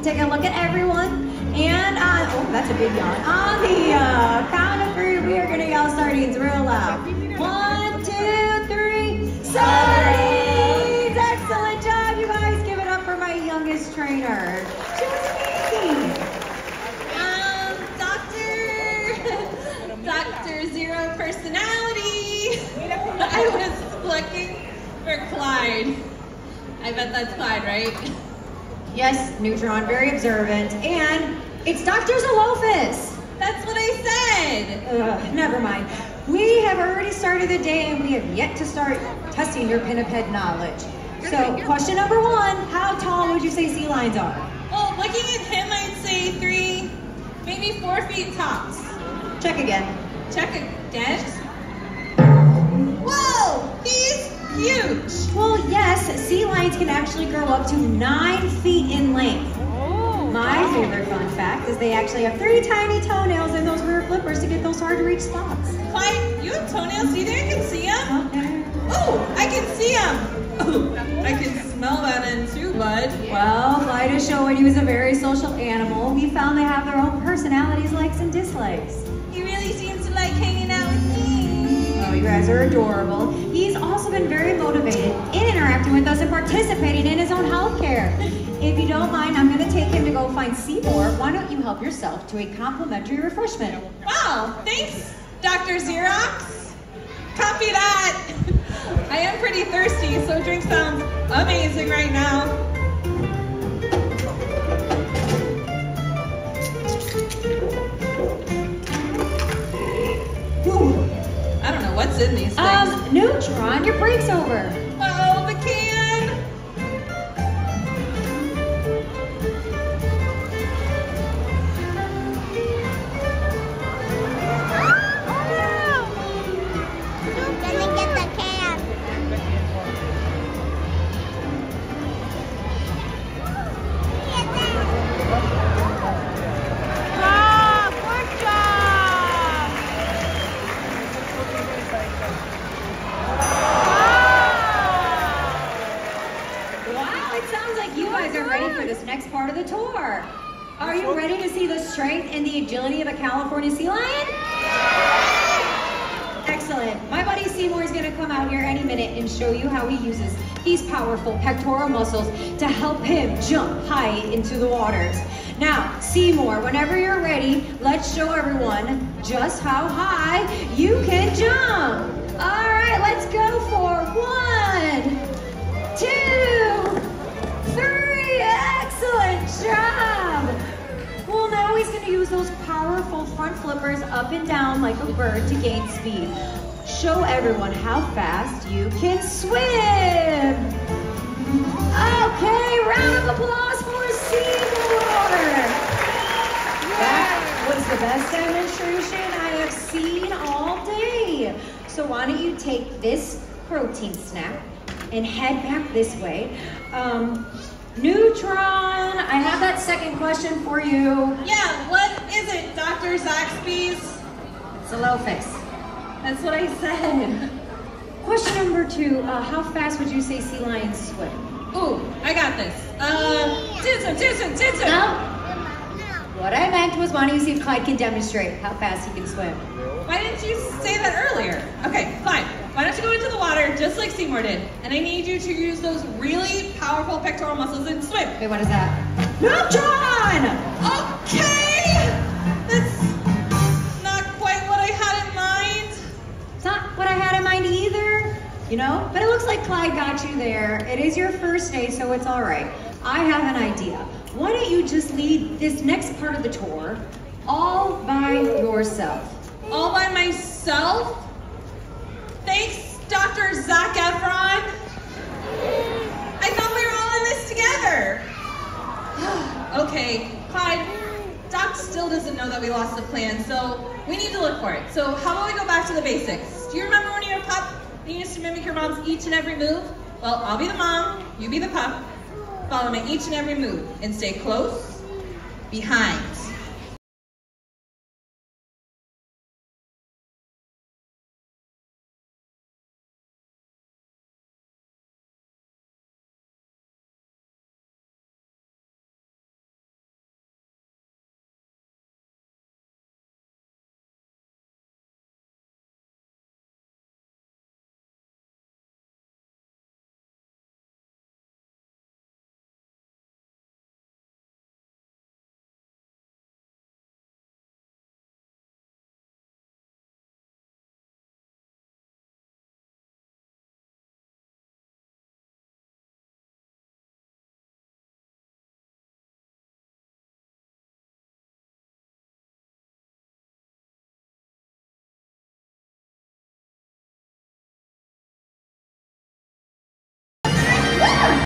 take a look at everyone. And oh, that's a big yawn. On the count of 3, we are gonna yell sardines real loud. 1, 2, 3, sardines! Excellent job, you guys. Give it up for my youngest trainer. She was amazing. Dr. Zero Personality. I was looking for Clyde. I bet that's Clyde, right? Yes, Neutron, very observant. And it's Dr. Zalophus. That's what I said. Never mind. We have already started the day and we have yet to start testing your pinniped knowledge. So, question number 1, how tall would you say sea lions are? Well, looking at him, I'd say 3, maybe 4 feet tops. Check again. Check again? Whoa, he's huge. Well, yes, sea lions can actually grow up to 9 feet in length. My favorite fun fact is they actually have 3 tiny toenails and those rear flippers to get those hard to reach spots. Clyde, you have toenails? Do you think I can see them? Oh, I can see them. Oh, I can smell that in too, bud. Well, Clyde is showing he was a very social animal. We found they have their own personalities, likes and dislikes. He really seems to like hanging out with me. Oh, you guys are adorable. He's also been very motivated in interacting with us and participating in his own healthcare. If you don't mind, I'm going to take him to go find Seymour. Why don't you help yourself to a complimentary refreshment? Wow, thanks, Dr. Xerox. Copy that. I am pretty thirsty, so a drink sounds amazing right now. Ooh. I don't know what's in these things. Neutron, your break's over. Uh-oh, the can. Part of the tour. Are you ready to see the strength and the agility of a California sea lion? Excellent. My buddy Seymour is going to come out here any minute and show you how he uses these powerful pectoral muscles to help him jump high into the waters. Now, Seymour, whenever you're ready, let's show everyone just how high you can jump. All right, let's go for 1, 2, 3. Excellent job! Well, now he's going to use those powerful front flippers up and down like a bird to gain speed. Show everyone how fast you can swim! Okay, round of applause for Seymour! That was the best demonstration I have seen all day. So why don't you take this protein snack and head back this way. Neutron, I have that second question for you. Yeah, what is it, Dr. Zaxby's? Zalophus. That's what I said. Question number 2, how fast would you say sea lions swim? Ooh, I got this. Susan. No. What I meant was, why don't you see if Clyde can demonstrate how fast he can swim? Why didn't you say that earlier? Okay, fine. Why don't you go into the water just like Seymour did? And I need you to use those really powerful pectoral muscles and swim. Wait, what is that? Neutron! Okay! That's not quite what I had in mind. It's not what I had in mind either, you know? But it looks like Clyde got you there. It is your first day, so it's all right. I have an idea. Why don't you just lead this next part of the tour all by yourself? All by myself? Thanks, Dr. Zac Efron. I thought we were all in this together. Okay, Clyde, Doc still doesn't know that we lost the plan, so we need to look for it. So how about we go back to the basics? Do you remember when you were a pup, you used to mimic your mom's each and every move? Well, I'll be the mom, you be the pup. Follow my each and every move and stay close, behind,